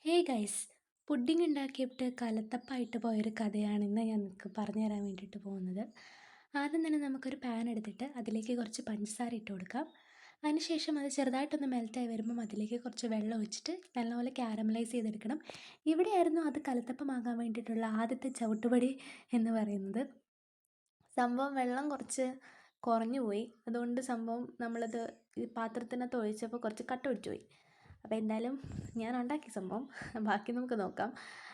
Hey guys, pudding ഉണ്ടാക്കിയിട്ട് കലത്തപ്പായിട്ട് പോയൊരു കഥയാണ് ഇന്ന് ഞാൻ നിങ്ങൾക്ക് പറഞ്ഞു തരാൻ വേണ്ടിയിട്ട് പോകുന്നത്. ആദ്യം തന്നെ നമുക്കൊരു പാൻ എടുത്തിട്ട് അതിലേക്ക് കുറച്ച് പഞ്ചസാര ഇട്ട് കൊടുക്കാം. അതിനുശേഷം അത് ചെറുതായിട്ടൊന്ന് മെൽറ്റായി വരുമ്പം അതിലേക്ക് കുറച്ച് വെള്ളം ഒഴിച്ചിട്ട് നല്ലപോലെ ക്യാരമലൈസ് ചെയ്തെടുക്കണം. ഇവിടെയായിരുന്നു അത് കലത്തപ്പമാകാൻ വേണ്ടിയിട്ടുള്ള ആദ്യത്തെ ചവിട്ടുപടി എന്ന് പറയുന്നത്. സംഭവം വെള്ളം കുറച്ച് കുറഞ്ഞു പോയി. അതുകൊണ്ട് സംഭവം നമ്മളത് ഈ പാത്രത്തിനകത്ത് ഒഴിച്ചപ്പോൾ കുറച്ച് കട്ട പിടിച്ചു പോയി. അപ്പോൾ എന്തായാലും ഞാൻ ഉണ്ടാക്കിയ സംഭവം ബാക്കി നമുക്ക് നോക്കാം.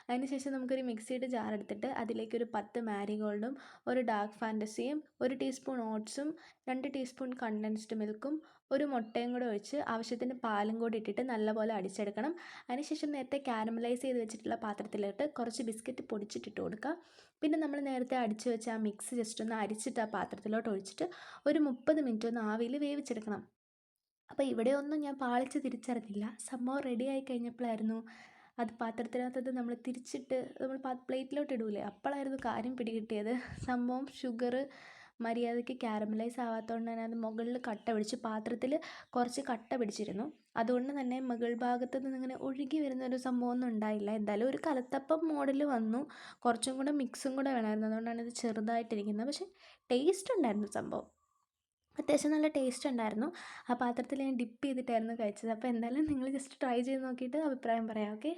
അതിനുശേഷം നമുക്കൊരു മിക്സിയുടെ ജാർ എടുത്തിട്ട് അതിലേക്കൊരു 10 മാരിഗോൾഡും ഒരു ഡാർക്ക് ഫാൻറ്റസിയും 1 ടീസ്പൂൺ ഓട്സും 2 ടീസ്പൂൺ കണ്ടൻസ്ഡ് മിൽക്കും ഒരു മുട്ടയും കൂടെ ഒഴിച്ച് ആവശ്യത്തിന് പാലും കൂടി ഇട്ടിട്ട് നല്ലപോലെ അടിച്ചെടുക്കണം. അതിനുശേഷം നേരത്തെ കാരമലൈസ് ചെയ്ത് വെച്ചിട്ടുള്ള പാത്രത്തിലോട്ട് കുറച്ച് ബിസ്ക്കറ്റ് പൊടിച്ചിട്ടിട്ട് കൊടുക്കുക. പിന്നെ നമ്മൾ നേരത്തെ അടിച്ചു വെച്ച ആ മിക്സ് ജസ്റ്റ് ഒന്ന് അരിച്ചിട്ട് ആ പാത്രത്തിലോട്ട് ഒഴിച്ചിട്ട് ഒരു 30 മിനിറ്റ് ഒന്ന് ആവിയിൽ വേവിച്ചെടുക്കണം. അപ്പോൾ ഇവിടെയൊന്നും ഞാൻ പാളിച്ച് തിരിച്ചറിഞ്ഞില്ല. സംഭവം റെഡിയായി കഴിഞ്ഞപ്പോഴായിരുന്നു അത് പാത്രത്തിനകത്തത് നമ്മൾ തിരിച്ചിട്ട് നമ്മൾ പ്ലേറ്റിലോട്ട് ഇടൂലേ, അപ്പോഴായിരുന്നു കാര്യം പിടികിട്ടിയത്. സംഭവം ഷുഗർ മര്യാദയ്ക്ക് കാരമലൈസ് ആവാത്തതുകൊണ്ട് തന്നെ അത് മുകളിൽ കട്ട പിടിച്ച് പാത്രത്തിൽ കുറച്ച് കട്ട പിടിച്ചിരുന്നു. അതുകൊണ്ട് തന്നെ മുകൾ ഭാഗത്ത് നിന്ന് ഇങ്ങനെ ഒഴുകി വരുന്നൊരു സംഭവമൊന്നും ഉണ്ടായില്ല. എന്തായാലും ഒരു കലത്തപ്പം മോഡൽ വന്നു. കുറച്ചും കൂടെ മിക്സും കൂടെ വേണമായിരുന്നു, അതുകൊണ്ടാണ് ഇത് ചെറുതായിട്ടിരിക്കുന്നത്. പക്ഷേ ടേസ്റ്റ് ഉണ്ടായിരുന്നു സംഭവം. അത്യാവശ്യം നല്ല ടേസ്റ്റ് ഉണ്ടായിരുന്നു. ആ പാത്രത്തിൽ ഞാൻ ഡിപ്പ് ചെയ്തിട്ടായിരുന്നു കഴിച്ചത്. അപ്പോൾ എന്തായാലും നിങ്ങൾ ജസ്റ്റ് ട്രൈ ചെയ്ത് നോക്കിയിട്ട് അഭിപ്രായം പറയാം. ഓക്കെ.